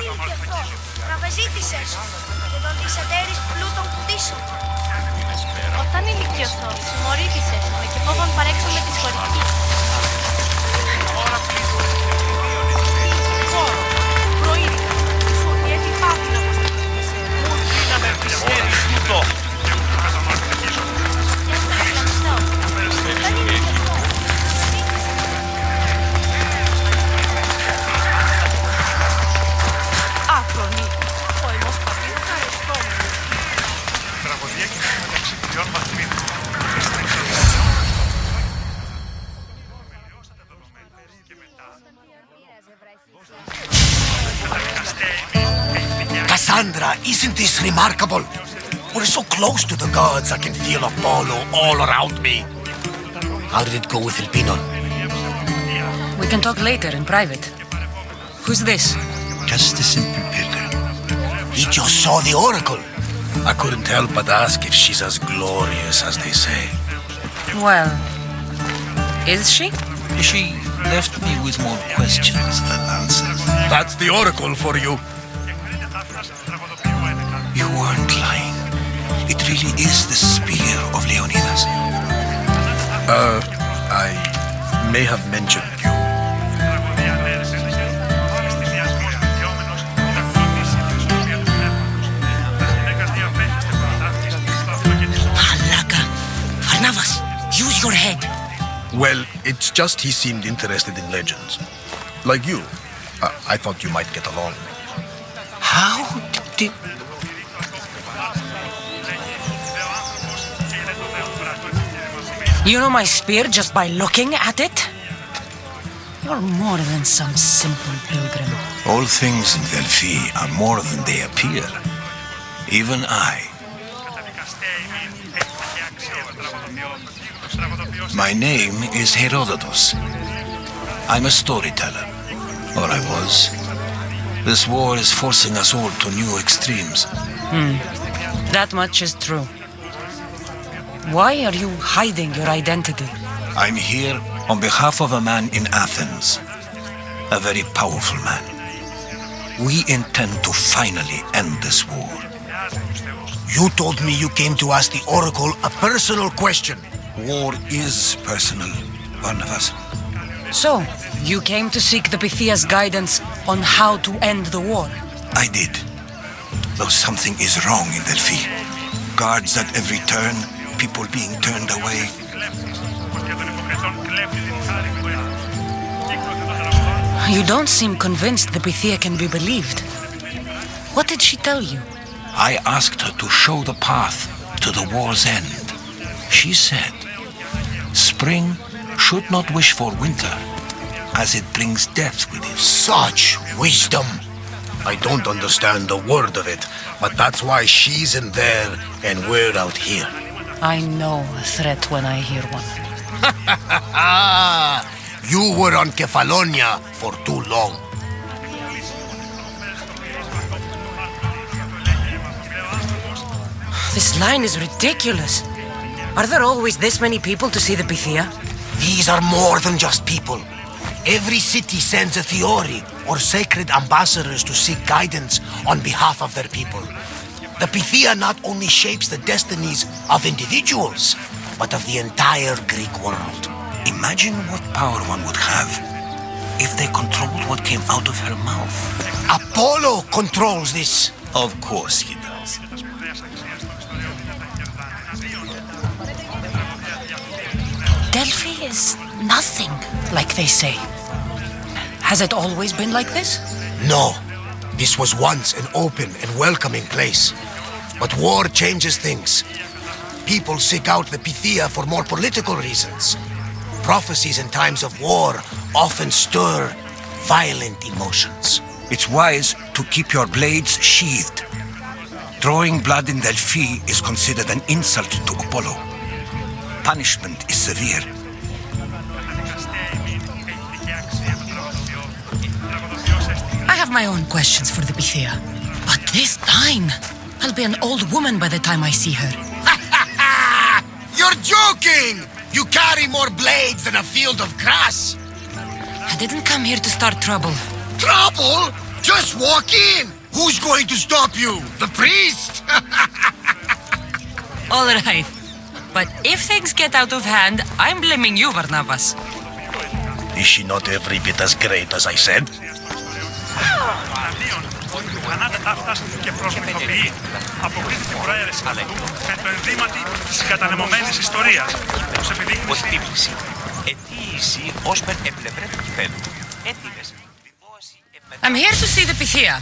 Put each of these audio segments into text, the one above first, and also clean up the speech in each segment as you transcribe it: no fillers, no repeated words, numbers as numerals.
ανήλικη αυτό. Τραπεζίτησες και τον δισετέρης πλούτων κτήσεων. Όταν ηλικιωθώ, συμμορήτησες με και φόβον παρέξω με τη σχολική. Χώρο, προείδηκα, σου ότι έτσι πάθη να αποσταθείς. Δύναμε τις χέρις τούτο. Δεν είναι και αυτό. Άφρονη, ο εμός παπίρ χαριστόμενος. Τραγωδία κοινή μεταξύ τριών βαθμίδων. Cassandra, isn't this remarkable? We're so close to the gods I can feel Apollo all around me. How did it go with El Pino? We can talk later in private. Who's this? Just a simple pilgrim. He just saw the oracle. I couldn't help but ask if she's as glorious as they say. Well, is she? She left me with more questions than answers. That's the oracle for you. You weren't lying. It really is the spear of Leonidas. I may have mentioned you. Halaka. Varnavas, use your head. Well, it's just he seemed interested in legends. Like you. I thought you might get along. How did... You know my spear just by looking at it? You're more than some simple pilgrim. All things in Delphi are more than they appear. Even I. My name is Herodotus. I'm a storyteller. Or I was. This war is forcing us all to new extremes. That much is true. Why are you hiding your identity? I'm here on behalf of a man in Athens. A very powerful man. We intend to finally end this war. You told me you came to ask the oracle a personal question. War is personal, Barnabas. So, you came to seek the Pythia's guidance on how to end the war. I did. Though something is wrong in Delphi. Guards at every turn, people being turned away. You don't seem convinced the Pythia can be believed. What did she tell you? I asked her to show the path to the war's end. She said, spring should not wish for winter, as it brings death with it. Such wisdom. I don't understand a word of it, but that's why she's in there and we're out here. I know a threat when I hear one. You were on Kefalonia for too long. This line is ridiculous. Are there always this many people to see the Pythia? These are more than just people. Every city sends a Theori or sacred ambassadors to seek guidance on behalf of their people. The Pythia not only shapes the destinies of individuals, but of the entire Greek world. Imagine what power one would have if they controlled what came out of her mouth. Apollo controls this. Of course he does. Delphi is nothing, like they say. Has it always been like this? No. This was once an open and welcoming place. But war changes things. People seek out the Pythia for more political reasons. Prophecies in times of war often stir violent emotions. It's wise to keep your blades sheathed. Drawing blood in Delphi is considered an insult to Apollo. Punishment is severe. I have my own questions for the Pythia. But this line, I'll be an old woman by the time I see her. You're joking! You carry more blades than a field of grass. I didn't come here to start trouble. Trouble? Just walk in! Who's going to stop you? The priest? All right. But if things get out of hand, I'm blaming you, Barnabas. Is she not every bit as great as I said? Αντίον, του θανάτου φτάσαν και προσμυθοποιεί. Αποκρίθηκε προαίρεση με το ενδύματι της κατανεμωμένης ιστορίας. Τους επιδείκνυε Χτύπηση. Αιτίηση ως μεν επλευρέ του κειμένου. Έτοιμες. I'm here to see the Pythia.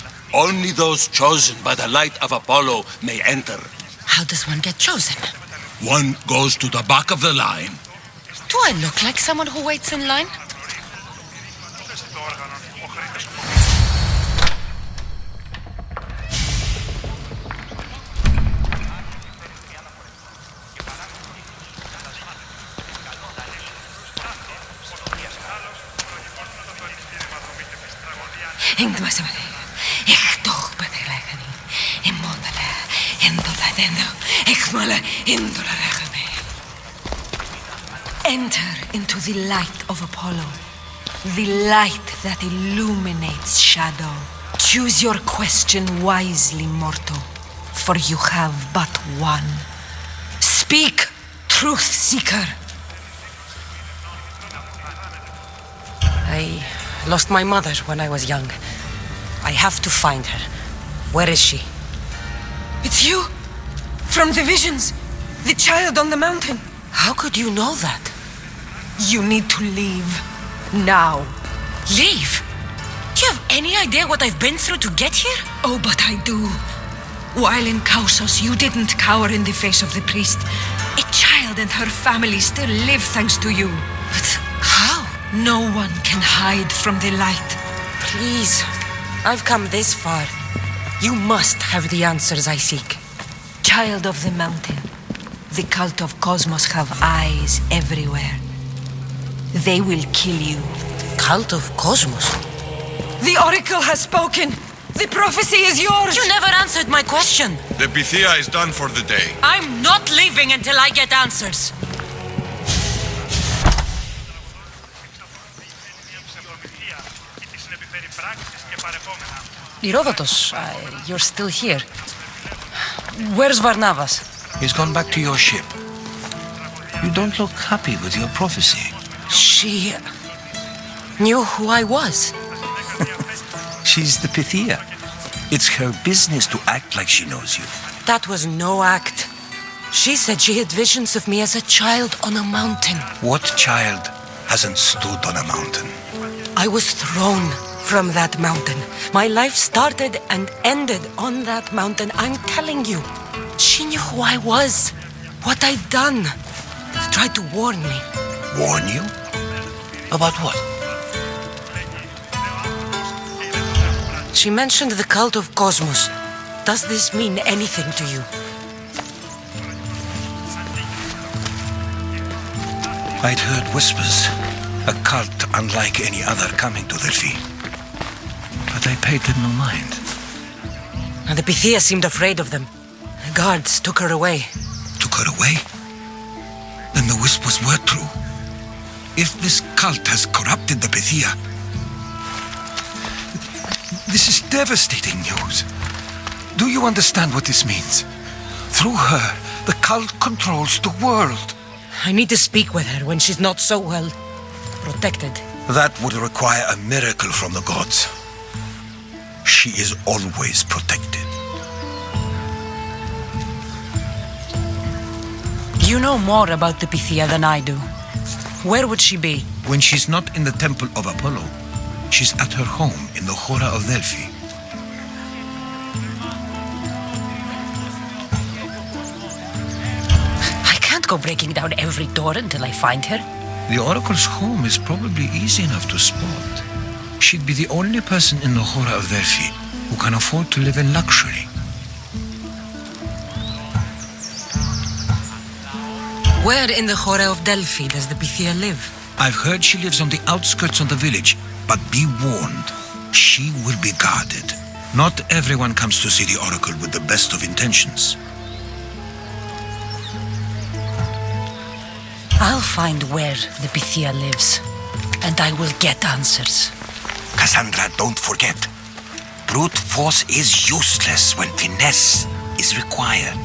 Only those chosen by the light of Apollo may enter. How does one get chosen? One goes to the back of the line. Do I look like someone who waits in line? το όργανο, ο χρήτης. Enter into the light of Apollo, the light that illuminates shadow. Choose your question wisely, mortal, for you have but one. Speak, truth seeker. I lost my mother when I was young. I have to find her. Where is she? It's you, from the visions, the child on the mountain. How could you know that? You need to leave, now. Leave? Do you have any idea what I've been through to get here? Oh, but I do. While in Kausos, you didn't cower in the face of the priest. A child and her family still live thanks to you. But how? No one can hide from the light. Please, I've come this far. You must have the answers I seek. Child of the mountain, the cult of Cosmos have eyes everywhere. They will kill you. Cult of Cosmos? The oracle has spoken. The prophecy is yours. You never answered my question. The Pythia is done for the day. I'm not leaving until I get answers. Ηρώδοτος, you're still here. Where's Barnabas? He's gone back to your ship. You don't look happy with your prophecy. She knew who I was. She's the Pythia. It's her business to act like she knows you. That was no act. She said she had visions of me as a child on a mountain. What child hasn't stood on a mountain? I was thrown from that mountain. My life started and ended on that mountain. I'm telling you. She knew who I was, what I'd done. She tried to warn me. Warn you? About what? She mentioned the cult of Cosmos. Does this mean anything to you? I'd heard whispers. A cult unlike any other coming to Delphi. But I paid them no mind. And the Pythia seemed afraid of them. The guards took her away. Took her away? Then the whispers were true. If this cult has corrupted the Pythia, this is devastating news. Do you understand what this means? Through her, the cult controls the world. I need to speak with her when she's not so well protected. That would require a miracle from the gods. She is always protected. You know more about the Pythia than I do. Where would she be? When she's not in the temple of Apollo, she's at her home in the Hora of Delphi. I can't go breaking down every door until I find her. The oracle's home is probably easy enough to spot. She'd be the only person in the Hora of Delphi who can afford to live in luxury. Where in the Hora of Delphi does the Pythia live? I've heard she lives on the outskirts of the village, but be warned, she will be guarded. Not everyone comes to see the oracle with the best of intentions. I'll find where the Pythia lives, and I will get answers. Cassandra, don't forget. Brute force is useless when finesse is required.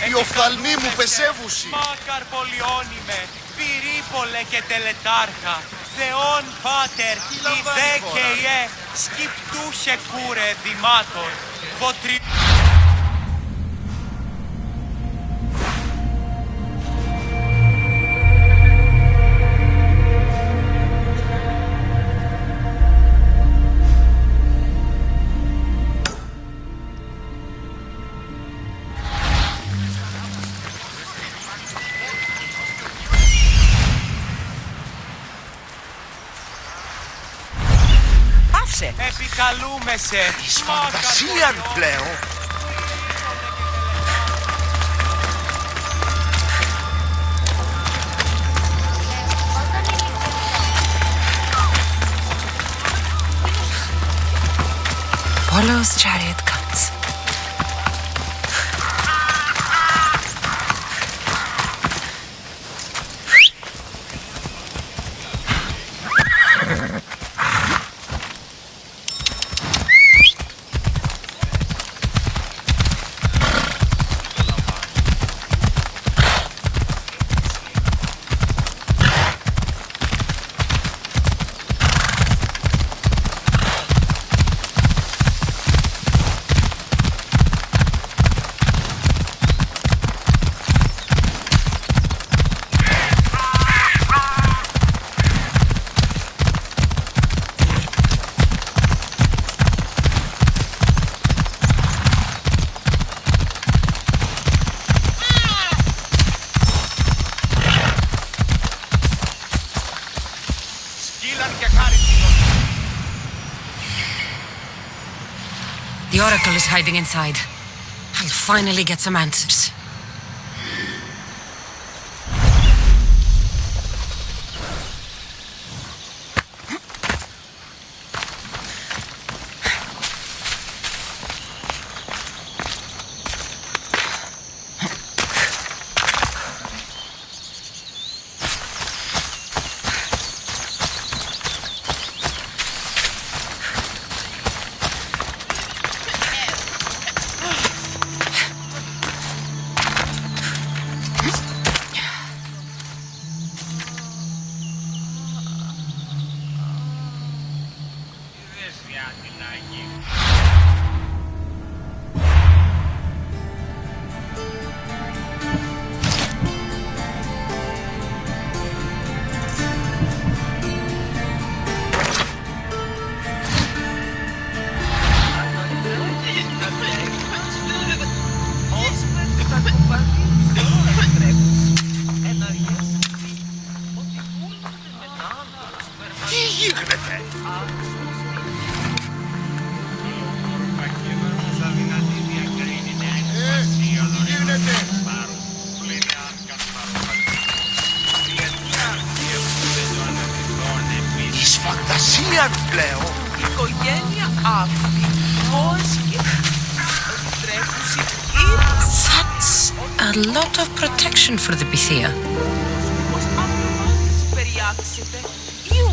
Οι οφθαλμοί μου πεσεύουσι. Μάκαρ πολιόνιμε, πυρίπολε και τελετάρχα, Θεόν πάτερ, η δέκαιε, σκυπτούχε κούρε δημάτων, βοτρι... Επικαλούμε σε Της φαντασίαν πλέον. Apollo's chariot comes. The Oracle is hiding inside. I'll finally get some answers. Φαντασίαν πλέον. Η οικογένεια αυτή πώς και επιτρέπουση That's a lot of protection for the Pythia. πως αυτομάτως περιάξετε ιού.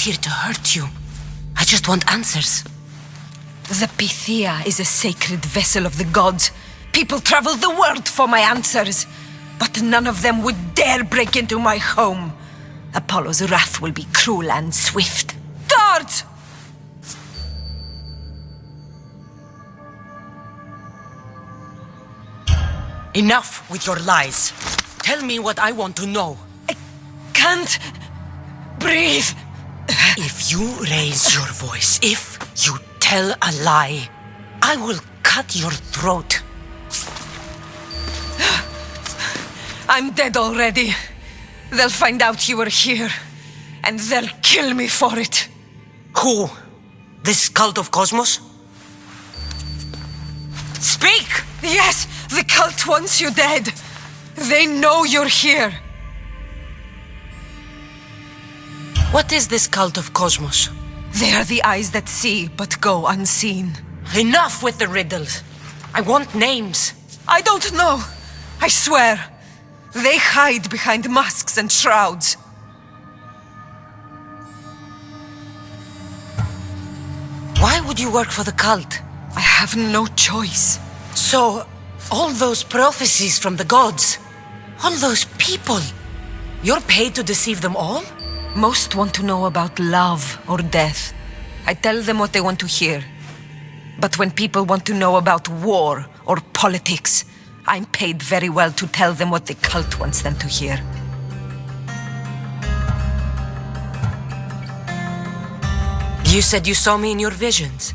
here to hurt you. I just want answers. The Pythia is a sacred vessel of the gods. People travel the world for my answers. But none of them would dare break into my home. Apollo's wrath will be cruel and swift. Guards! Enough with your lies. Tell me what I want to know. I can't breathe. If you raise your voice, if you tell a lie, I will cut your throat. I'm dead already. They'll find out you were here, and they'll kill me for it. Who? This cult of Cosmos? Speak! Yes, the cult wants you dead. They know you're here. What is this cult of Cosmos? They are the eyes that see, but go unseen. Enough with the riddles. I want names. I don't know. I swear. They hide behind masks and shrouds. Why would you work for the cult? I have no choice. So, all those prophecies from the gods, all those people, you're paid to deceive them all? Most want to know about love or death. I tell them what they want to hear. But when people want to know about war or politics, I'm paid very well to tell them what the cult wants them to hear. You said you saw me in your visions.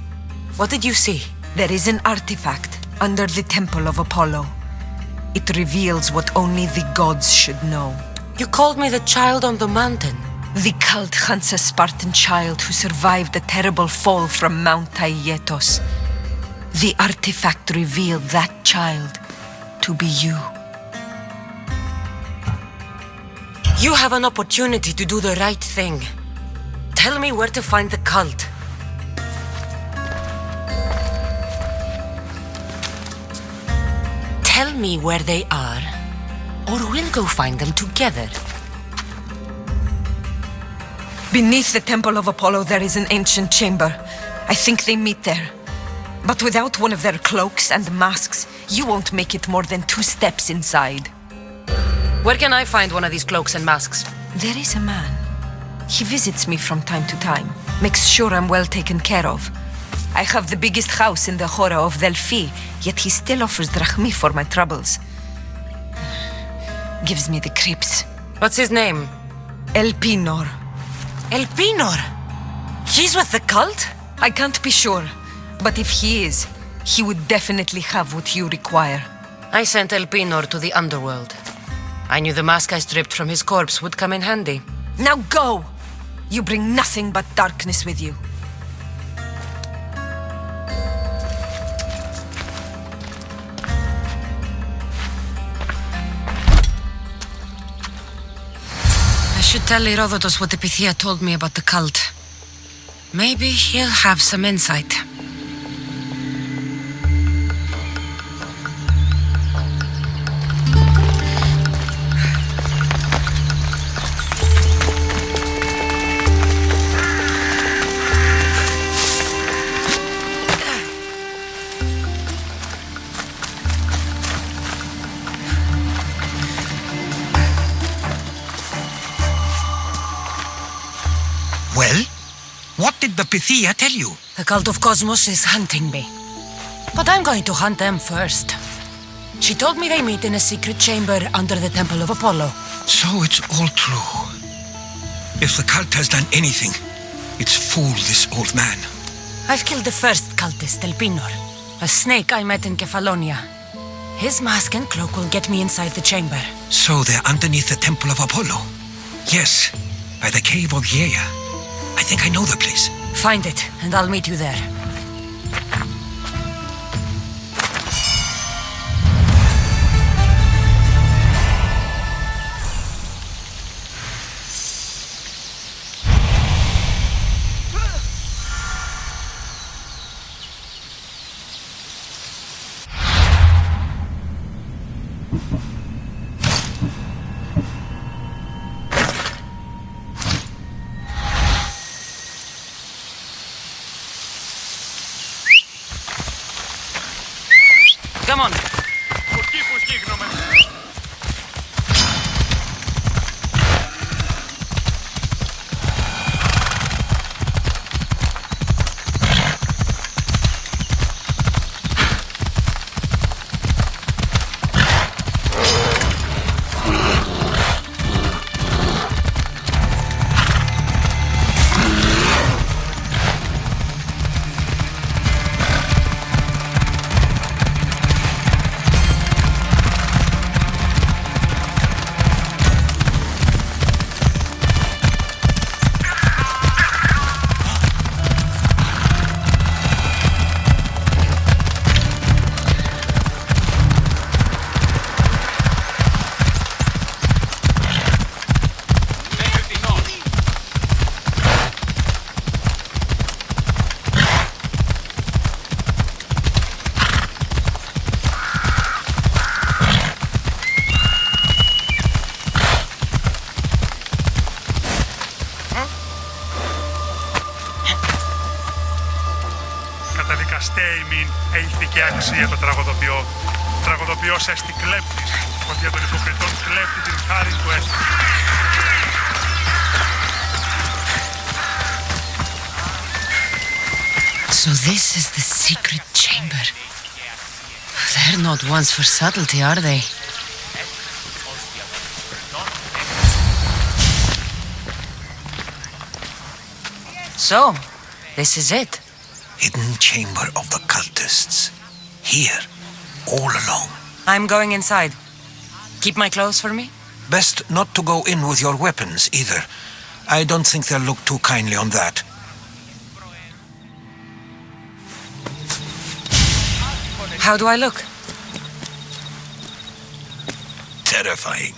What did you see? There is an artifact under the temple of Apollo. It reveals what only the gods should know. You called me the child on the mountain. The cult hunts a Spartan child who survived a terrible fall from Mount Aietos. The artifact revealed that child to be you. You have an opportunity to do the right thing. Tell me where to find the cult. Tell me where they are, or we'll go find them together. Beneath the temple of Apollo there is an ancient chamber. I think they meet there. But without one of their cloaks and masks, you won't make it more than 2 steps inside. Where can I find one of these cloaks and masks? There is a man. He visits me from time to time, makes sure I'm well taken care of. I have the biggest house in the Hora of Delphi, yet he still offers drachmi for my troubles. Gives me the creeps. What's his name? Elpinor. Elpinor? He's with the cult? I can't be sure, but if he is, he would definitely have what you require. I sent Elpinor to the underworld. I knew the mask I stripped from his corpse would come in handy. Now go! You bring nothing but darkness with you. I should tell Herodotus what the Pythia told me about the cult. Maybe he'll have some insight. Well, what did the Pythia tell you? The cult of Cosmos is hunting me. But I'm going to hunt them first. She told me they meet in a secret chamber under the temple of Apollo. So it's all true. If the cult has done anything, it's fooled this old man. I've killed the first cultist, Elpinor, a snake I met in Kefalonia. His mask and cloak will get me inside the chamber. So they're underneath the temple of Apollo? Yes, by the cave of Yea. I think I know the place. Find it, and I'll meet you there. έχει και αξία το τραγωδοποιό. Τραγωδοποιός έστι κλέπτης, πως για τον υποκριτόν κλέπτη την χάρη του έστι. So this is the secret chamber. They're not ones for subtlety, are they? So, this is it. Hidden chamber of the cultists. Here, all alone. I'm going inside. Keep my clothes for me? Best not to go in with your weapons, either. I don't think they'll look too kindly on that. How do I look? Terrifying.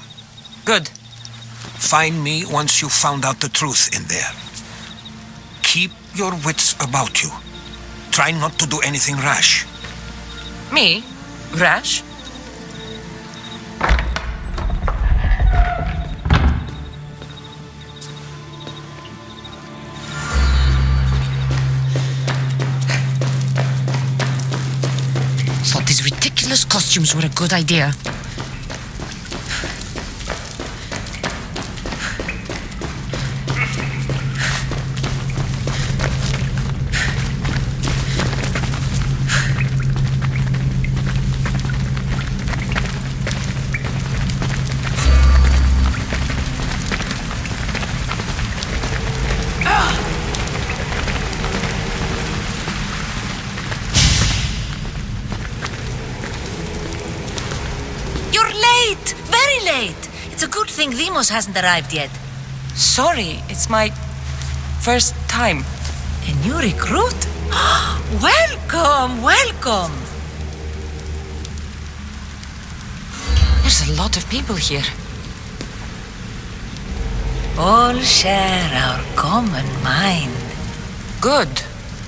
Good. Find me once you've found out the truth in there. Keep your wits about you. Try not to do anything rash. Me? Rash? Thought these ridiculous costumes were a good idea. It's a good thing Demos hasn't arrived yet. Sorry, it's my first time. A new recruit? Welcome, welcome. There's a lot of people here. All share our common mind. Good.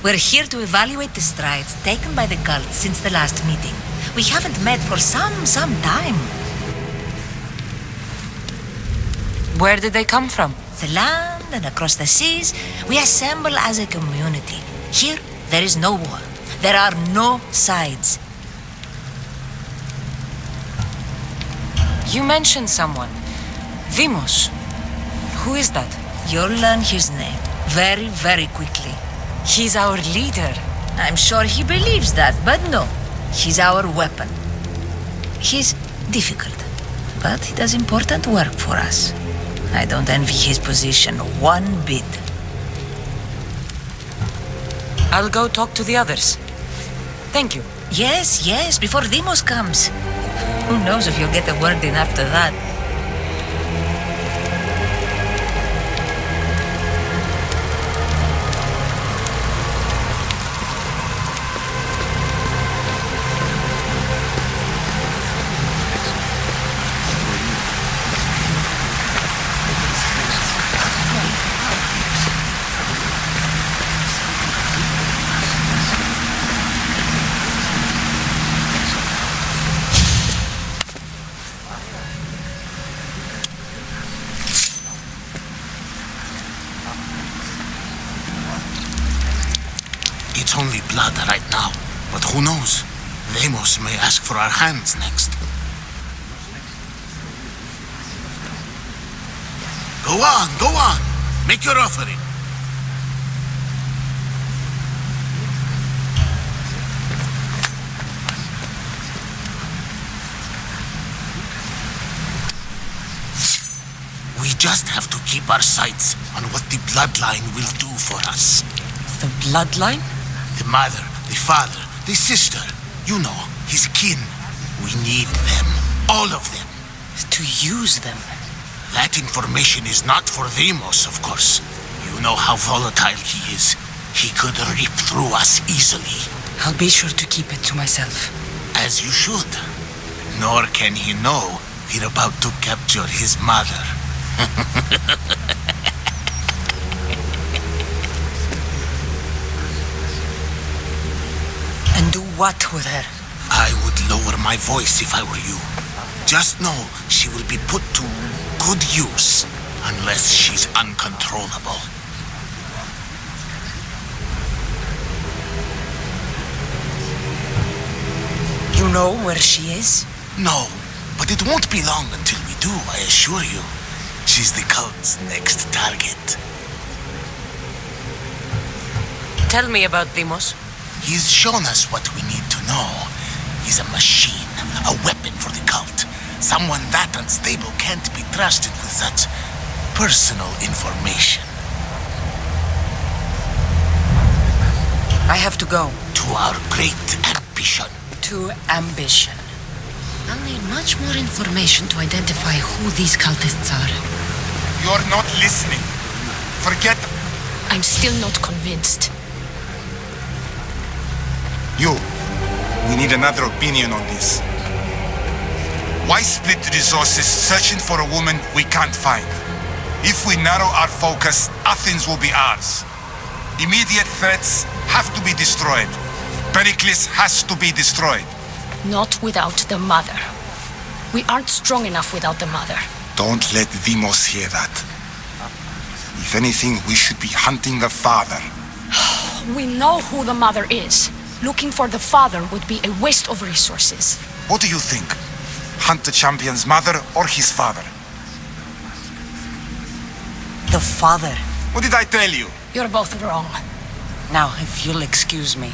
We're here to evaluate the strides taken by the cult since the last meeting. We haven't met for some time. Where did they come from? The land and across the seas, we assemble as a community. Here, there is no war. There are no sides. You mentioned someone. Demos. Who is that? You'll learn his name very, very quickly. He's our leader. I'm sure he believes that, but no. He's our weapon. He's difficult, but he does important work for us. I don't envy his position one bit. I'll go talk to the others. Thank you. Yes, before Demos comes. Who knows if you'll get a word in after that. It's only blood right now, but who knows? Demos may ask for our hands next. Go on. Make your offering. We just have to keep our sights on what the bloodline will do for us. The bloodline? The mother, the father, the sister. You know, his kin. We need them. All of them. To use them. That information is not for Demos, of course. You know how volatile he is. He could rip through us easily. I'll be sure to keep it to myself. As you should. Nor can he know we're about to capture his mother. And do what with her? I would lower my voice if I were you. Just know she will be put to good use unless she's uncontrollable. You know where she is? No, but it won't be long until we do, I assure you. She's the cult's next target. Tell me about Dimos. He's shown us what we need to know. He's a machine, a weapon for the cult. Someone that unstable can't be trusted with such personal information. I have to go. To our great ambition. To ambition. I'll need much more information to identify who these cultists are. You're not listening. Forget... I'm still not convinced. You. We need another opinion on this. Why split the resources searching for a woman we can't find? If we narrow our focus, Athens will be ours. Immediate threats have to be destroyed. Pericles has to be destroyed. Not without the mother. We aren't strong enough without the mother. Don't let Dimos hear that. If anything, we should be hunting the father. We know who the mother is. Looking for the father would be a waste of resources. What do you think? Hunt the champion's mother or his father? The father. What did I tell you? You're both wrong. Now, if you'll excuse me.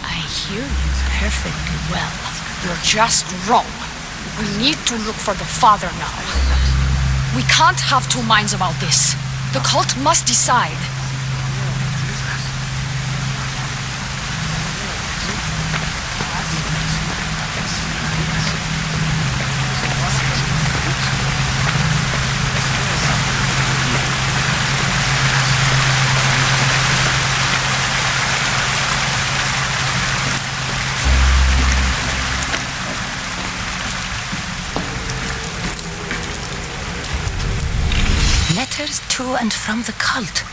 I hear you perfectly well. You're just wrong. We need to look for the father now. We can't have two minds about this. The cult must decide. Letters to and from the cult.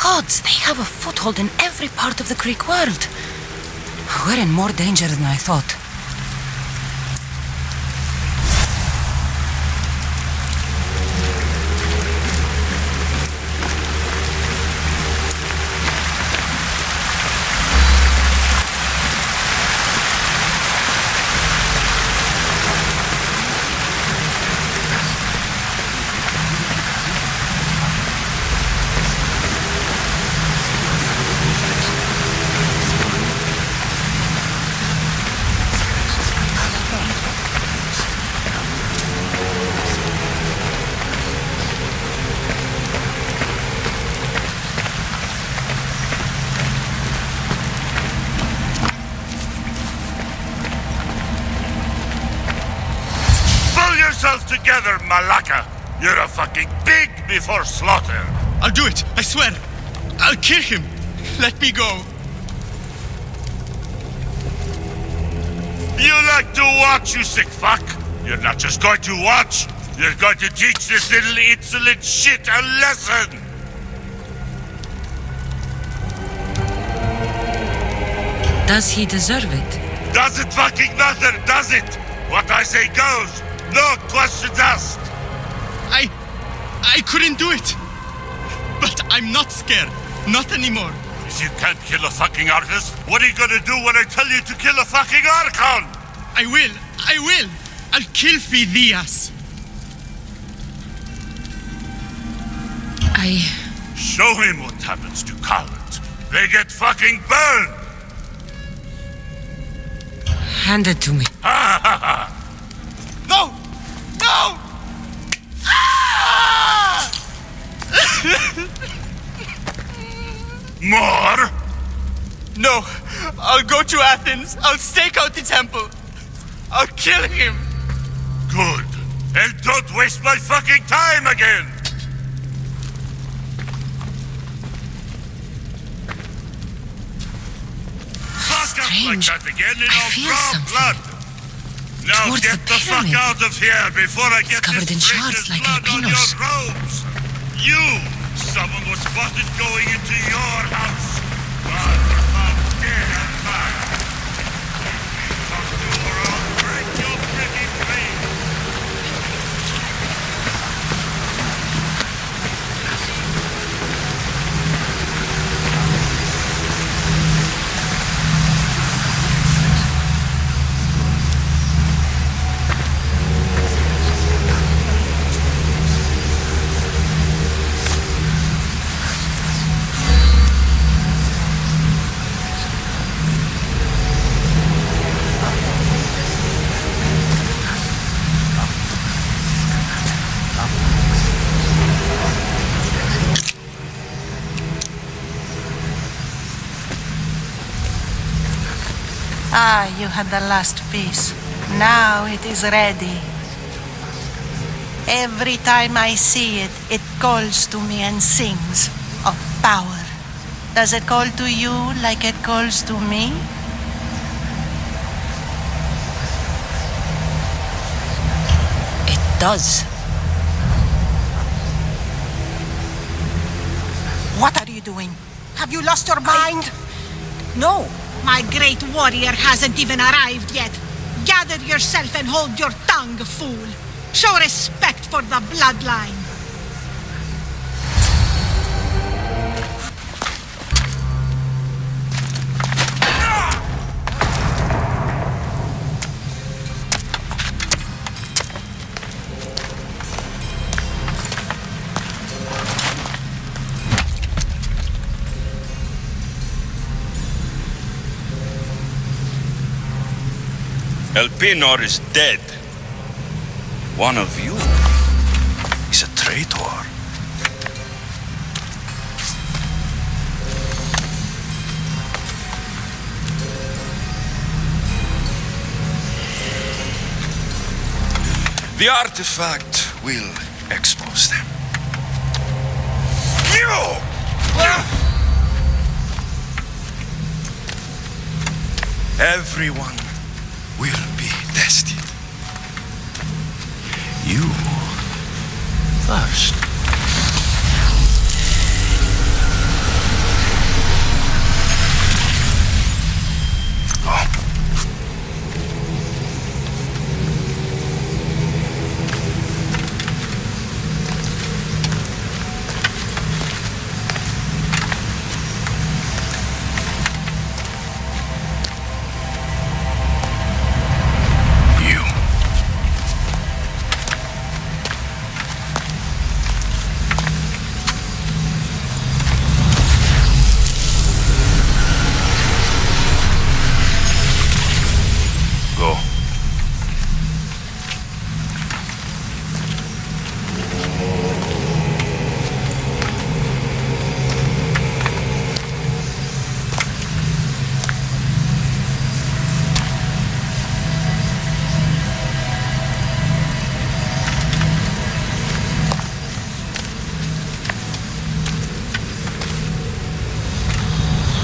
Gods, they have a foothold in every part of the Greek world. We're in more danger than I thought. Together, Malaka! You're a fucking pig before slaughter! I'll do it, I swear! I'll kill him! Let me go! You like to watch, you sick fuck! You're not just going to watch, you're going to teach this little insolent shit a lesson! Does he deserve it? Doesn't fucking matter, does it? What I say goes! No questions asked! I couldn't do it! But I'm not scared. Not anymore. If you can't kill a fucking artist, what are you gonna do when I tell you to kill a fucking Archon? I will! I'll kill Phidias! Show him what happens to cowards. They get fucking burned! Hand it to me. Ha ha ha! No! No! Ah! More? No, I'll go to Athens. I'll stake out the temple. I'll kill him. Good. And don't waste my fucking time again! Fuck up like that again and I'll draw blood! Now Towards get the the fuck pyramid. out of here before I get covered in this shards traitor's like blood on your albinos. robes! You! Someone was spotted going into your house! God, you're found dead and bad! Talk to her or I'll break your freaking brain! You had the last piece. Now it is ready. Every time I see it, it calls to me and sings of power. Does it call to you like it calls to me? It does. What are you doing? Have you lost your mind? No. My great warrior hasn't even arrived yet. Gather yourself and hold your tongue, fool. Show respect for the bloodline. Elpinor is dead. One of you is a traitor. The artifact will expose them. You! Everyone will be tested. You first.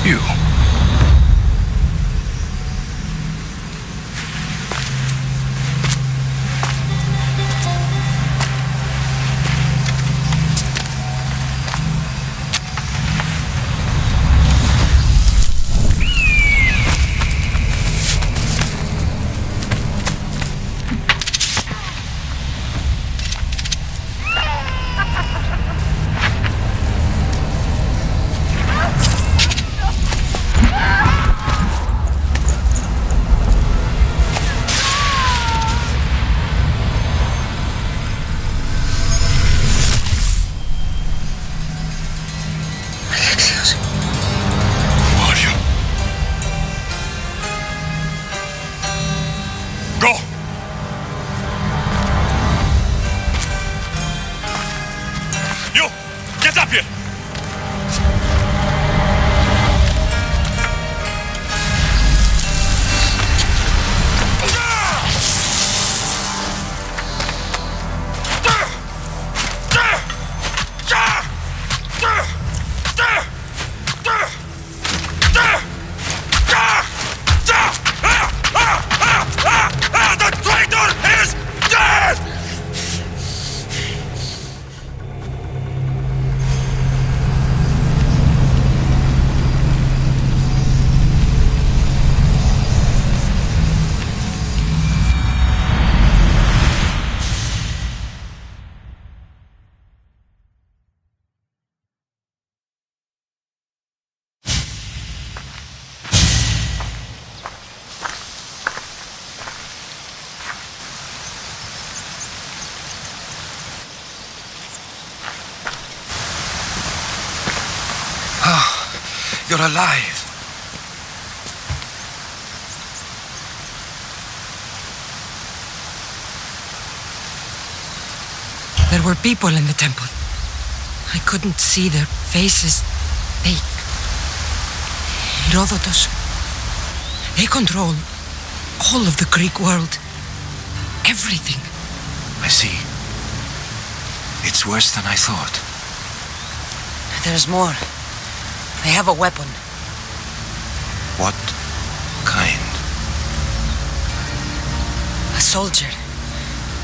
You. You're alive. There were people in the temple. I couldn't see their faces. Herodotus. They control all of the Greek world. Everything. I see. It's worse than I thought. There's more. They have a weapon. What kind? A soldier.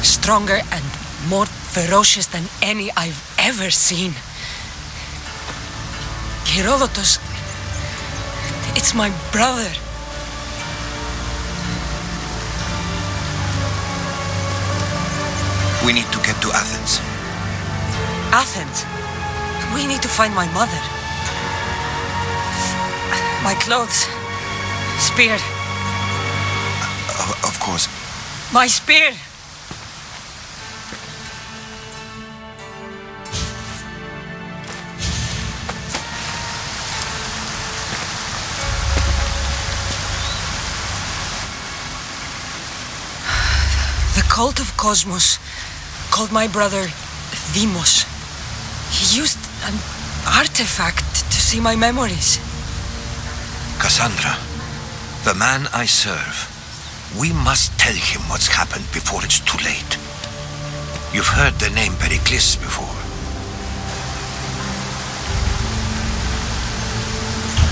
Stronger and more ferocious than any I've ever seen. Herodotus. It's my brother. We need to get to Athens. Athens? We need to find my mother. My clothes. Spear. Of course. My spear! The cult of Cosmos called my brother Deimos. He used an artifact to see my memories. Cassandra, the man I serve, we must tell him what's happened before it's too late. You've heard the name Pericles before.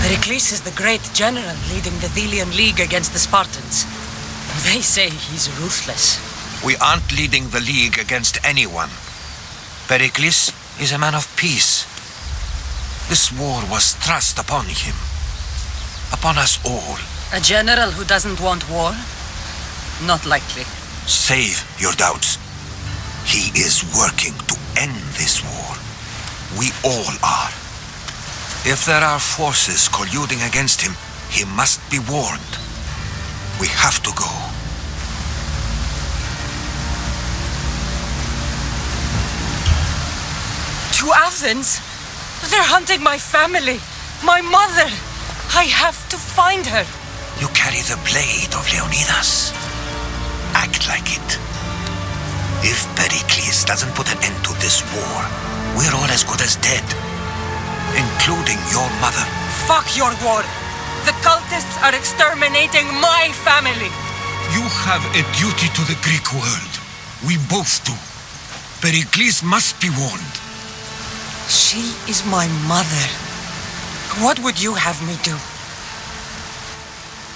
Pericles is the great general leading the Delian League against the Spartans. They say he's ruthless. We aren't leading the League against anyone. Pericles is a man of peace. This war was thrust upon him. Upon us all. A general who doesn't want war? Not likely. Save your doubts. He is working to end this war. We all are. If there are forces colluding against him, he must be warned. We have to go. To Athens? They're hunting my family. My mother. I have to find her. You carry the blade of Leonidas. Act like it. If Pericles doesn't put an end to this war, we're all as good as dead. Including your mother. Fuck your war. The cultists are exterminating my family. You have a duty to the Greek world. We both do. Pericles must be warned. She is my mother. What would you have me do?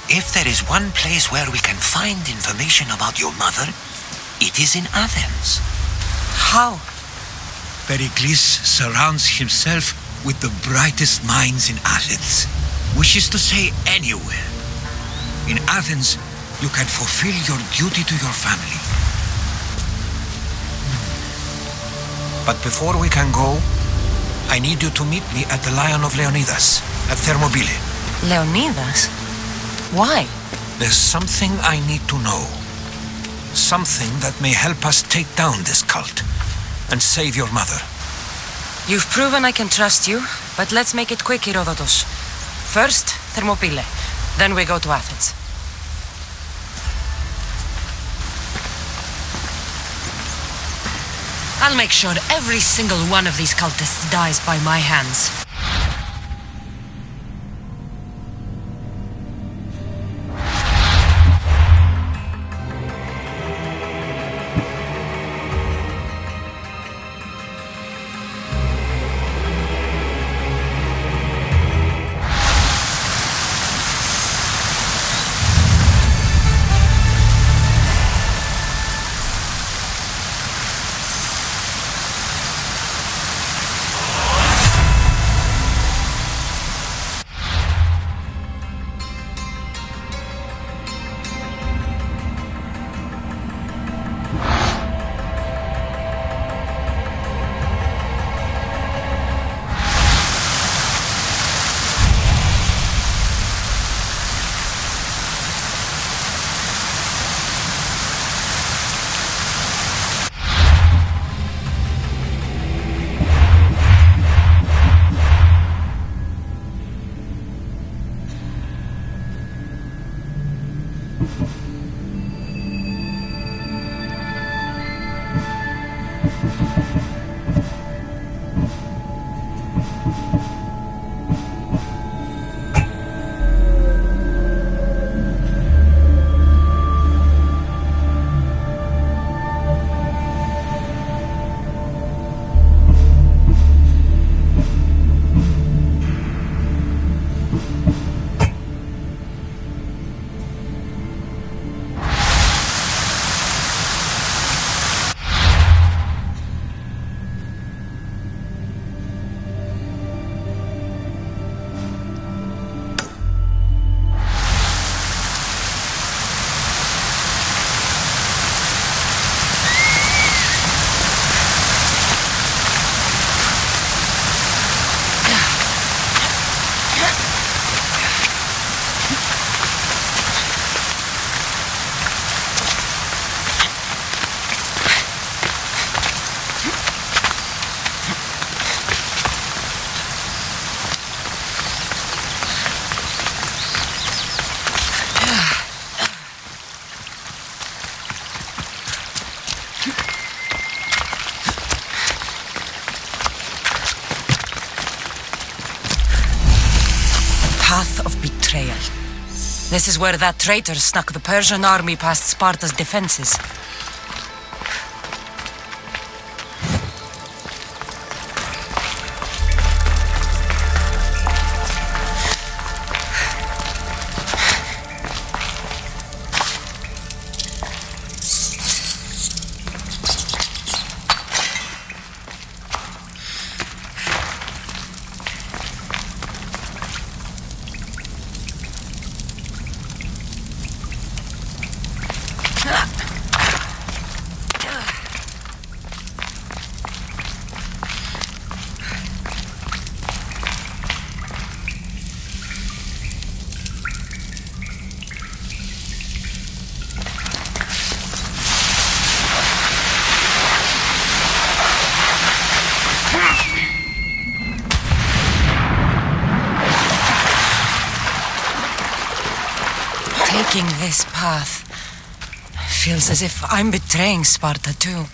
If there is one place where we can find information about your mother, it is in Athens. How? Pericles surrounds himself with the brightest minds in Athens. Wishes to say anywhere. In Athens, you can fulfill your duty to your family. But before we can go, I need you to meet me at the Lion of Leonidas, at Thermopylae. Leonidas? Why? There's something I need to know. Something that may help us take down this cult and save your mother. You've proven I can trust you, but let's make it quick, Herodotus. First, Thermopylae. Then we go to Athens. I'll make sure every single one of these cultists dies by my hands. Path of betrayal. This is where that traitor snuck the Persian army past Sparta's defenses. Taking this path feels as if I'm betraying Sparta too.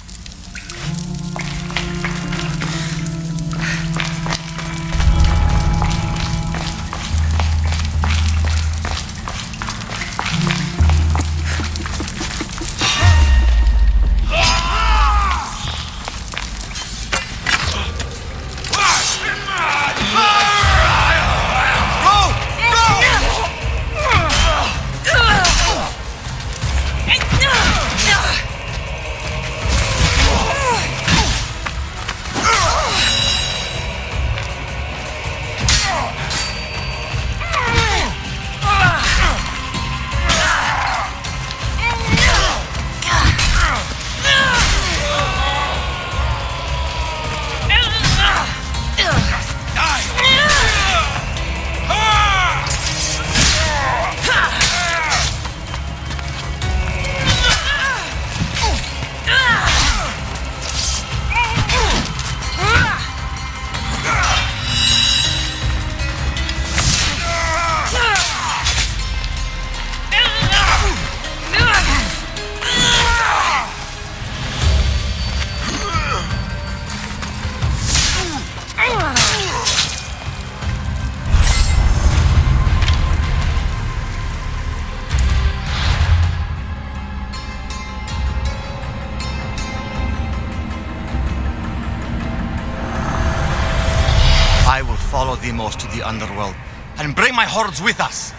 Follow Demos to the underworld and bring my hordes with us.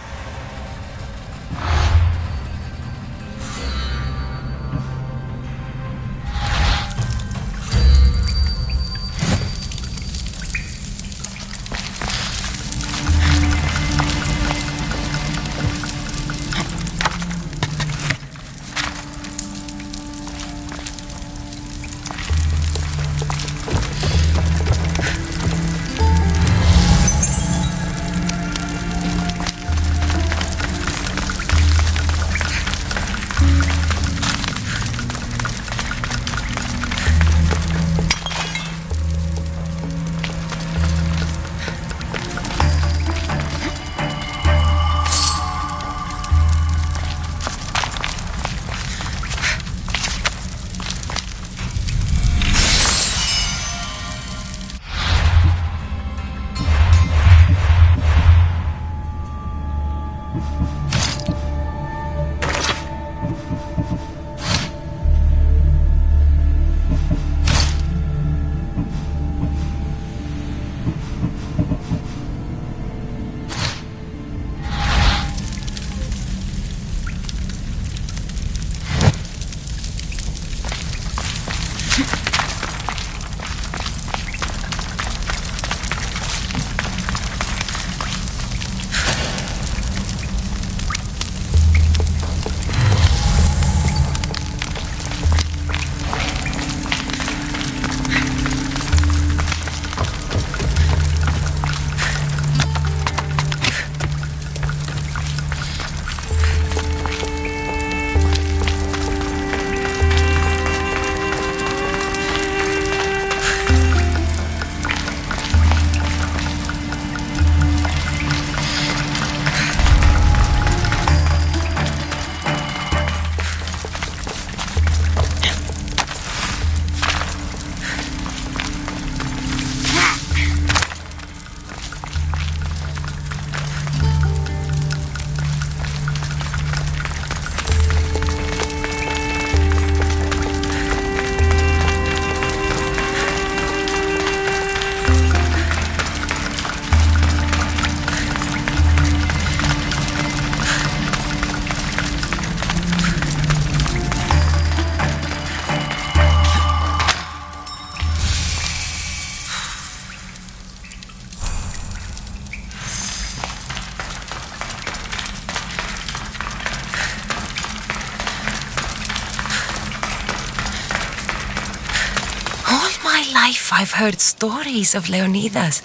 my life I've heard stories of Leonidas.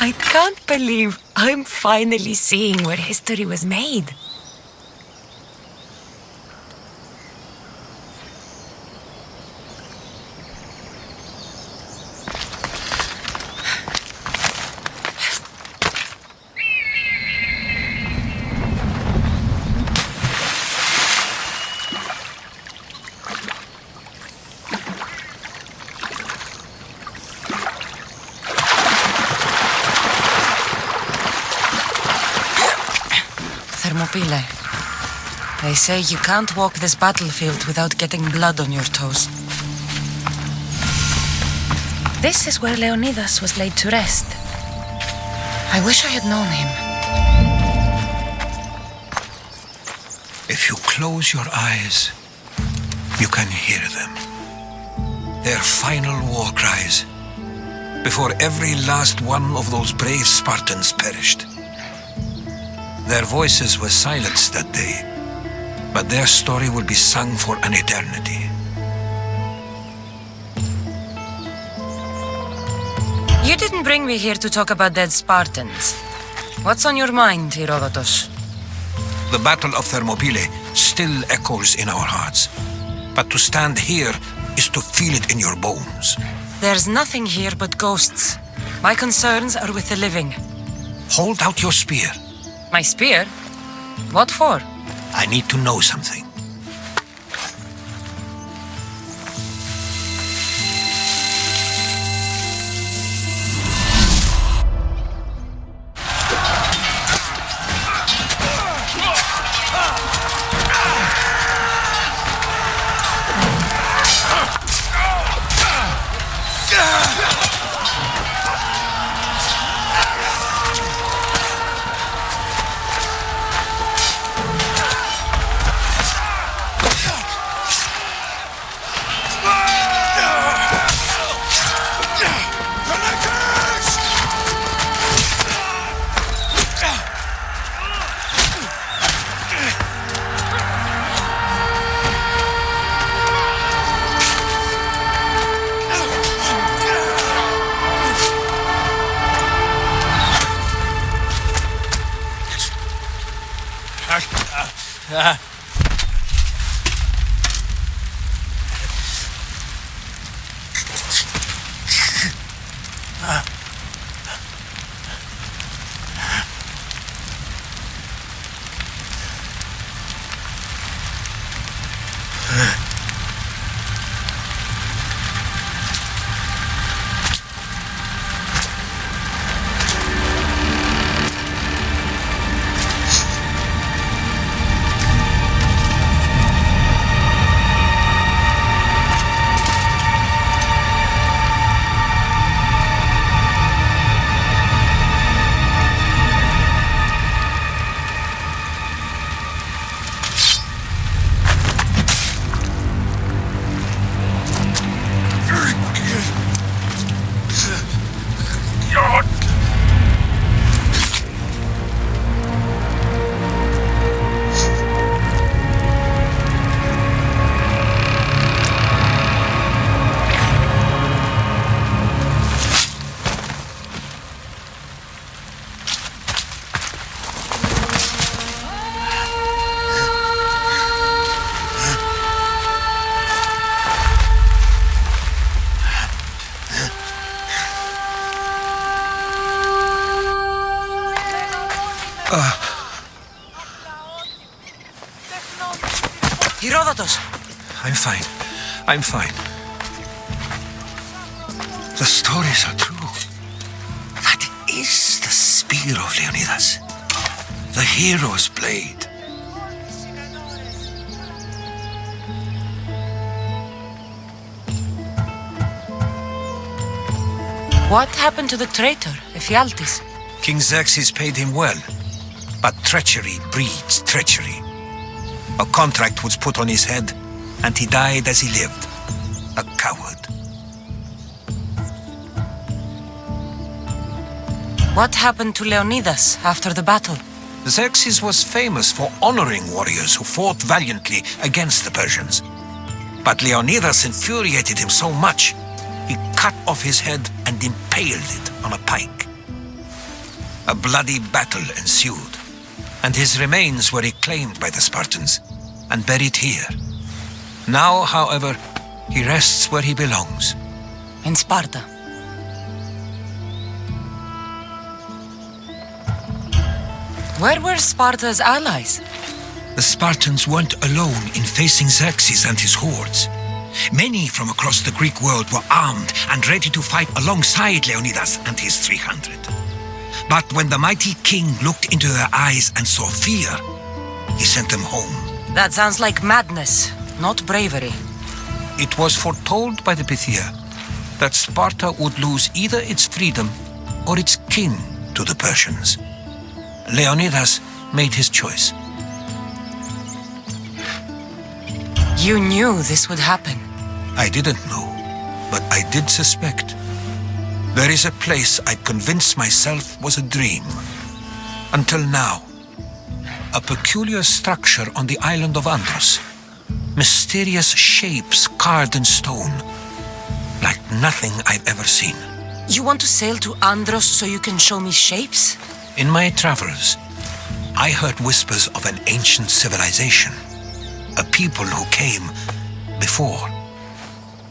I can't believe I'm finally seeing where history was made. Thermopylae. They say you can't walk this battlefield without getting blood on your toes. This is where Leonidas was laid to rest. I wish I had known him. If you close your eyes, you can hear them. Their final war cries, before every last one of those brave Spartans perished. Their voices were silenced that day, but their story will be sung for an eternity. You didn't bring me here to talk about dead Spartans. What's on your mind, Herodotus? The Battle of Thermopylae still echoes in our hearts, but to stand here is to feel it in your bones. There's nothing here but ghosts. My concerns are with the living. Hold out your spear. My spear? What for? I need to know something. Herodotus! I'm fine. I'm fine. The stories are true. That is the spear of Leonidas. The hero's blade. What happened to the traitor, Ephialtes? King Xerxes paid him well, but treachery breeds treachery. A contract was put on his head, and he died as he lived. A coward. What happened to Leonidas after the battle? Xerxes was famous for honoring warriors who fought valiantly against the Persians. But Leonidas infuriated him so much he cut off his head and impaled it on a pike. A bloody battle ensued, and his remains were reclaimed by the Spartans and buried here. Now, however, he rests where he belongs. In Sparta. Where were Sparta's allies? The Spartans weren't alone in facing Xerxes and his hordes. Many from across the Greek world were armed and ready to fight alongside Leonidas and his 300. But when the mighty king looked into their eyes and saw fear, he sent them home. That sounds like madness, not bravery. It was foretold by the Pythia that Sparta would lose either its freedom or its king to the Persians. Leonidas made his choice. You knew this would happen. I didn't know, but I did suspect. There is a place I convinced myself was a dream. Until now. A peculiar structure on the island of Andros. Mysterious shapes carved in stone. Like nothing I've ever seen. You want to sail to Andros so you can show me shapes? In my travels, I heard whispers of an ancient civilization. A people who came before.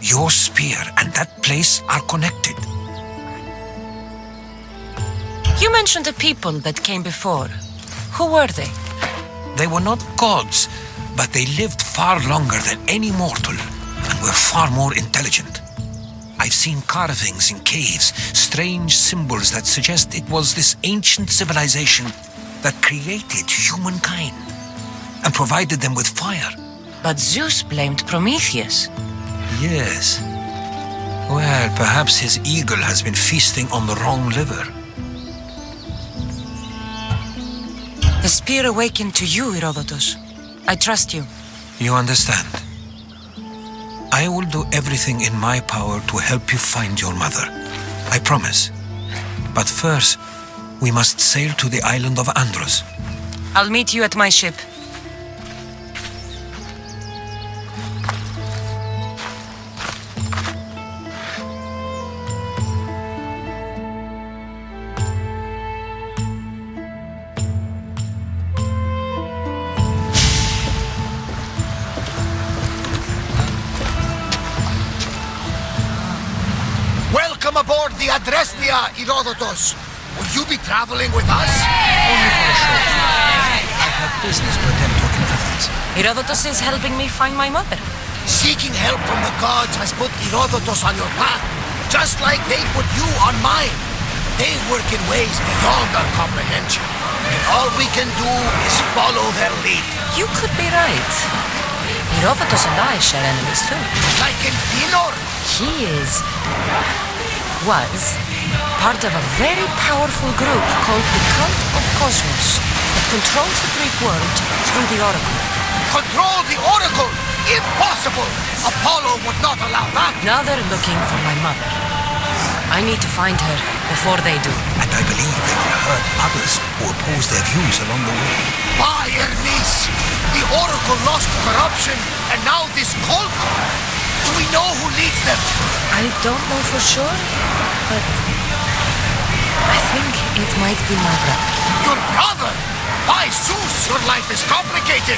Your spear and that place are connected. You mentioned a people that came before. Who were they? They were not gods, but they lived far longer than any mortal and were far more intelligent. I've seen carvings in caves, strange symbols that suggest it was this ancient civilization that created humankind and provided them with fire. But Zeus blamed Prometheus. Yes. Well, perhaps his eagle has been feasting on the wrong liver. The spear awakened to you, Herodotus. I trust you. You understand. I will do everything in my power to help you find your mother. I promise. But first, we must sail to the island of Andros. I'll meet you at my ship. Welcome aboard the Adrestia, Herodotus. Will you be traveling with us? Only for a short time. I have business to attend to in Athens. Herodotus is helping me find my mother. Seeking help from the gods has put Herodotus on your path, just like they put you on mine. They work in ways beyond our comprehension, and all we can do is follow their lead. You could be right. Herodotus and I share enemies too. Like in Pinor? He was part of a very powerful group called the Cult of Cosmos that controls the Greek world through the Oracle. Control the Oracle? Impossible! Apollo would not allow that. Now they're looking for my mother. I need to find her before they do. And I believe they will hurt others who oppose their views along the way. By Ernis! The Oracle lost to corruption, and now this cult? Do we know who leads them? I don't know for sure, but I think it might be my brother. Your brother? By Zeus, your life is complicated.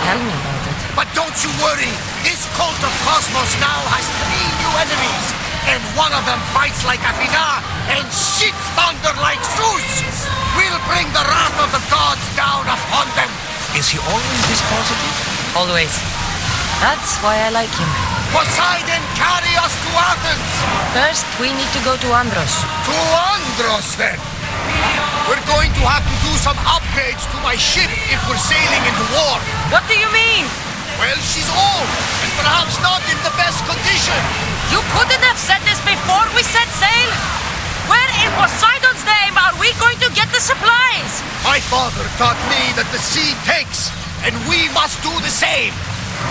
Tell me about it. But don't you worry. This cult of Cosmos now has 3 new enemies. And one of them fights like Athena and shits thunder like Zeus. We'll bring the wrath of the gods down upon them. Is he always this positive? Always. That's why I like him. Poseidon, carry us to Athens. First, we need to go to Andros. To Andros, then. We're going to have to do some upgrades to my ship if we're sailing into war. What do you mean? Well, she's old and perhaps not in the best condition. You couldn't have said this before we set sail? Where in Poseidon's name are we going to get the supplies? My father taught me that the sea takes, and we must do the same.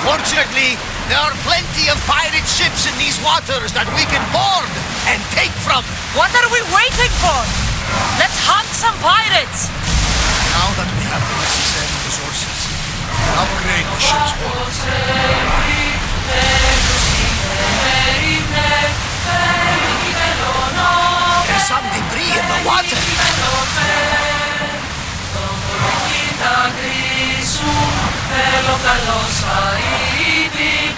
Fortunately, there are plenty of pirate ships in these waters that we can board and take from. What are we waiting for? Let's hunt some pirates! Now that we have the necessary resources, upgrade the ship's hull. Θέλω καλός θα ήδη